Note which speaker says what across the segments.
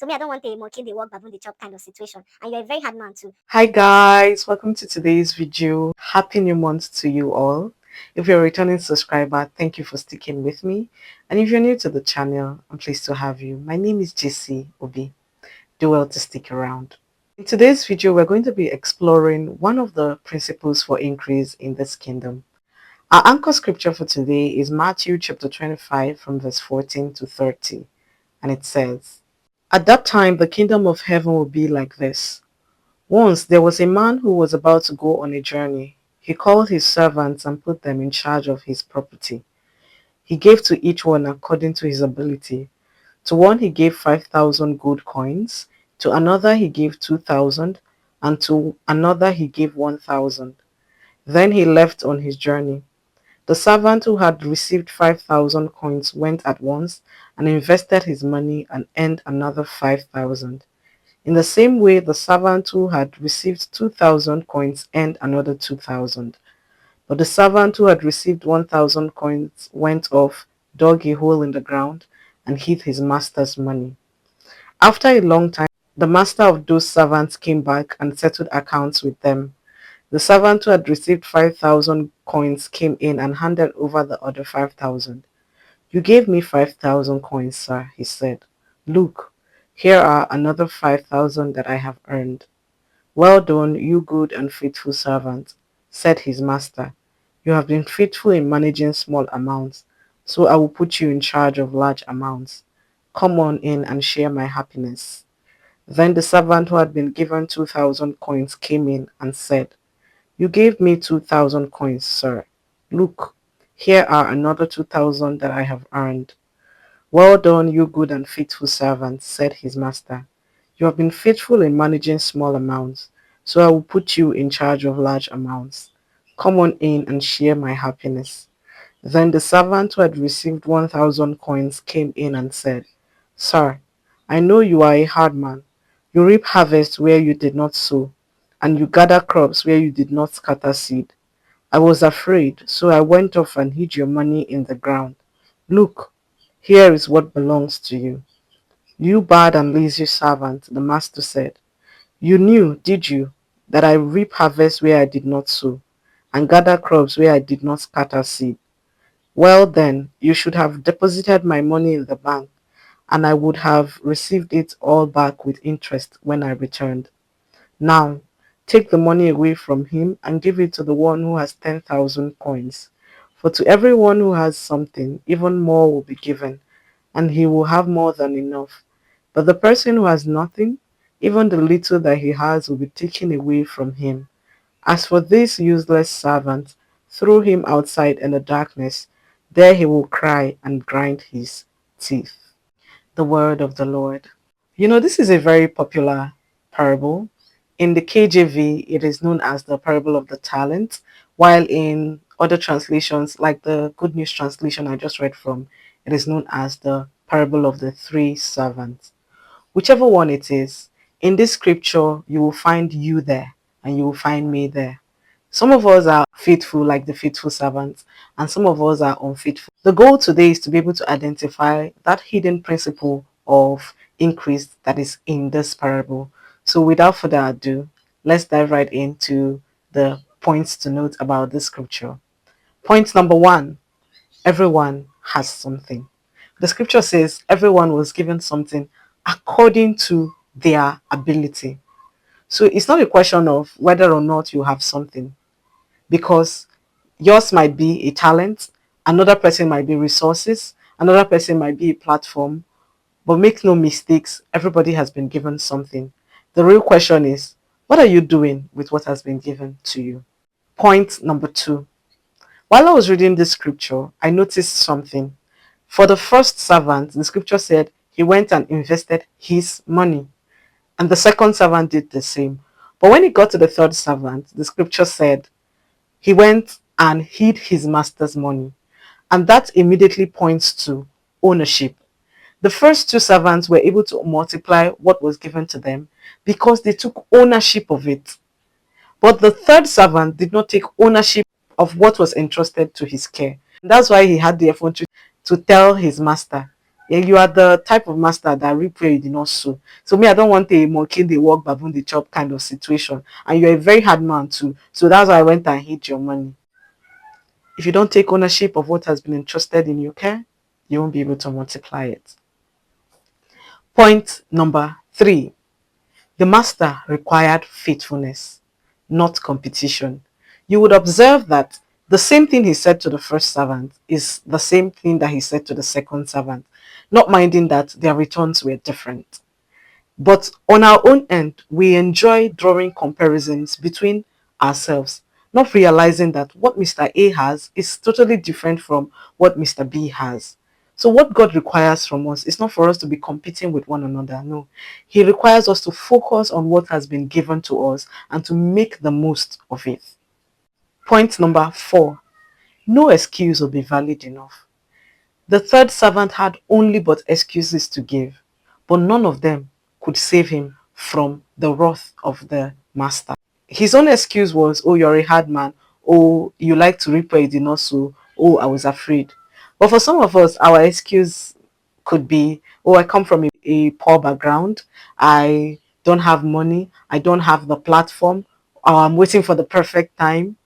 Speaker 1: To me, I don't want a monkey the work baboon the chop kind of situation. And you're a very hard man too.
Speaker 2: Hi guys, welcome to today's video. Happy new month to you all. If you're a returning subscriber, thank you for sticking with me. And if you're new to the channel, I'm pleased to have you. My name is JC Obi. Do well to stick around. In today's video, we're going to be exploring one of the principles for increase in this kingdom. Our anchor scripture for today is Matthew chapter 25 from verse 14 to 30. And it says, "At that time, the kingdom of heaven will be like this. Once there was a man who was about to go on a journey. He called his servants and put them in charge of his property. He gave to each one according to his ability. To one he gave 5,000 gold coins, to another he gave 2,000, and to another he gave 1,000. Then he left on his journey. The servant who had received 5,000 coins went at once and invested his money and earned another 5,000. In the same way, the servant who had received 2,000 coins earned another 2,000. But the servant who had received 1,000 coins went off, dug a hole in the ground, and hid his master's money. After a long time, the master of those servants came back and settled accounts with them. The servant who had received 5,000 coins came in and handed over the other 5,000. You gave me 5,000 coins, sir, he said. Look, here are another 5,000 that I have earned. Well done, you good and faithful servant, said his master. You have been faithful in managing small amounts, so I will put you in charge of large amounts. Come on in and share my happiness. Then the servant who had been given 2,000 coins came in and said, You gave me 2,000 coins, sir. Look, here are another 2,000 that I have earned. Well done, you good and faithful servant, said his master. You have been faithful in managing small amounts, so I will put you in charge of large amounts. Come on in and share my happiness. Then the servant who had received 1,000 coins came in and said, Sir, I know you are a hard man. You reap harvest where you did not sow, and you gather crops where you did not scatter seed. I was afraid, so I went off and hid your money in the ground. Look, here is what belongs to you. You bad and lazy servant, the master said. You knew, did you, that I reap harvest where I did not sow, and gather crops where I did not scatter seed? Well then, you should have deposited my money in the bank, and I would have received it all back with interest when I returned. Now, take the money away from him and give it to the one who has 10,000 coins. For to everyone who has something, even more will be given, and he will have more than enough. But the person who has nothing, even the little that he has will be taken away from him. As for this useless servant, throw him outside in the darkness. There he will cry and grind his teeth. The word of the Lord. This is a very popular parable. In the KJV, it is known as the parable of the talent, while in other translations, like the Good News translation I just read from, it is known as the parable of the three servants. Whichever one it is, in this scripture, you will find you there and you will find me there. Some of us are faithful, like the faithful servants, and some of us are unfaithful. The goal today is to be able to identify that hidden principle of increase that is in this parable. So, without further ado, let's dive right into the points to note about this scripture. Point number one: everyone has something. The scripture says everyone was given something according to their ability. So, it's not a question of whether or not you have something, because yours might be a talent, another person might be resources, another person might be a platform, but make no mistakes, everybody has been given something. The real question is, what are you doing with what has been given to you? Point number two. While I was reading this scripture, I noticed something. For the first servant, the scripture said he went and invested his money, and the second servant did the same. But when he got to the third servant, the scripture said he went and hid his master's money. And that immediately points to ownership. The first two servants were able to multiply what was given to them because they took ownership of it. But the third servant did not take ownership of what was entrusted to his care. That's why he had the effrontery to tell his master, Yeah, you are the type of master that reap where you did not sow. So me, I don't want a monkey they walk baboon the chop kind of situation. And you're a very hard man too. So that's why I went and hid your money. If you don't take ownership of what has been entrusted in your care, you won't be able to multiply it. Point number 3. The master required faithfulness, not competition. You would observe that the same thing he said to the first servant is the same thing that he said to the second servant, not minding that their returns were different. But on our own end, we enjoy drawing comparisons between ourselves, not realizing that what Mr. A has is totally different from what Mr. B has. So, what God requires from us is not for us to be competing with one another. No, He requires us to focus on what has been given to us and to make the most of it. Point number 4. No excuse will be valid enough. The third servant had only but excuses to give, but none of them could save him from the wrath of the master. His own excuse was, oh, you're a hard man. Oh, you like to reap where you did not sow. Oh, I was afraid. But for some of us, our excuse could be, oh, I come from a poor background. I don't have money. I don't have the platform. I'm waiting for the perfect time.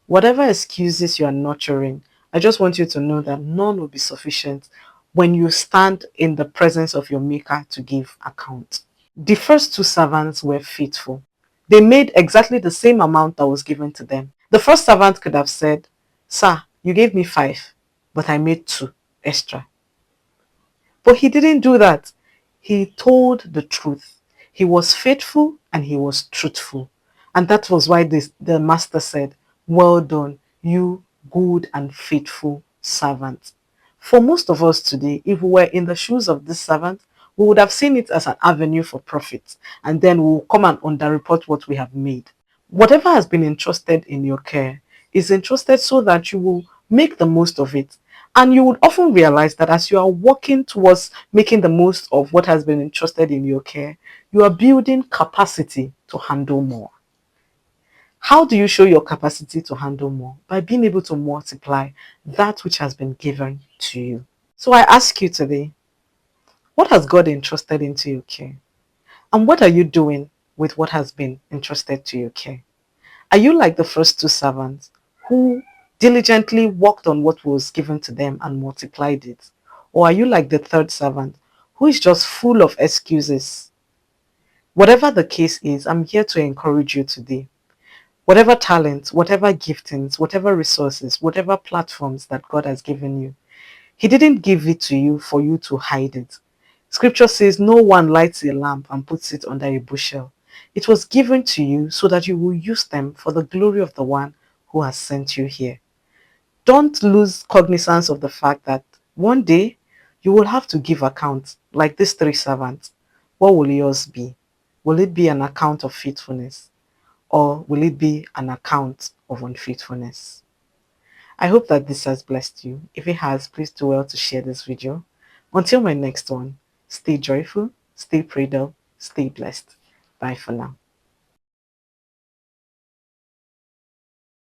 Speaker 2: Whatever excuses you are nurturing, I just want you to know that none will be sufficient when you stand in the presence of your Maker to give account. The first two servants were faithful. They made exactly the same amount that was given to them. The first servant could have said, Sir, you gave me 5, but I made 2 extra. But he didn't do that. He told the truth. He was faithful and he was truthful. And that was why the master said, well done, you good and faithful servant. For most of us today, if we were in the shoes of this servant, we would have seen it as an avenue for profit. And then we'll come and underreport what we have made. Whatever has been entrusted in your care is entrusted so that you will make the most of it. And you would often realize that as you are working towards making the most of what has been entrusted in your care, you are building capacity to handle more. How do you show your capacity to handle more? By being able to multiply that which has been given to you. So I ask you today, what has God entrusted into your care? And what are you doing with what has been entrusted to your care? Are you like the first two servants who diligently worked on what was given to them and multiplied it? Or are you like the third servant who is just full of excuses? Whatever the case is, I'm here to encourage you today. Whatever talents, whatever giftings, whatever resources, whatever platforms that God has given you, He didn't give it to you for you to hide it. Scripture says no one lights a lamp and puts it under a bushel. It was given to you so that you will use them for the glory of the one who has sent you here. Don't lose cognizance of the fact that one day you will have to give account like these 3 servants. What will yours be? Will it be an account of faithfulness or will it be an account of unfaithfulness? I hope that this has blessed you. If it has, please do well to share this video. Until my next one, stay joyful, stay prayed up, stay blessed. Bye for now.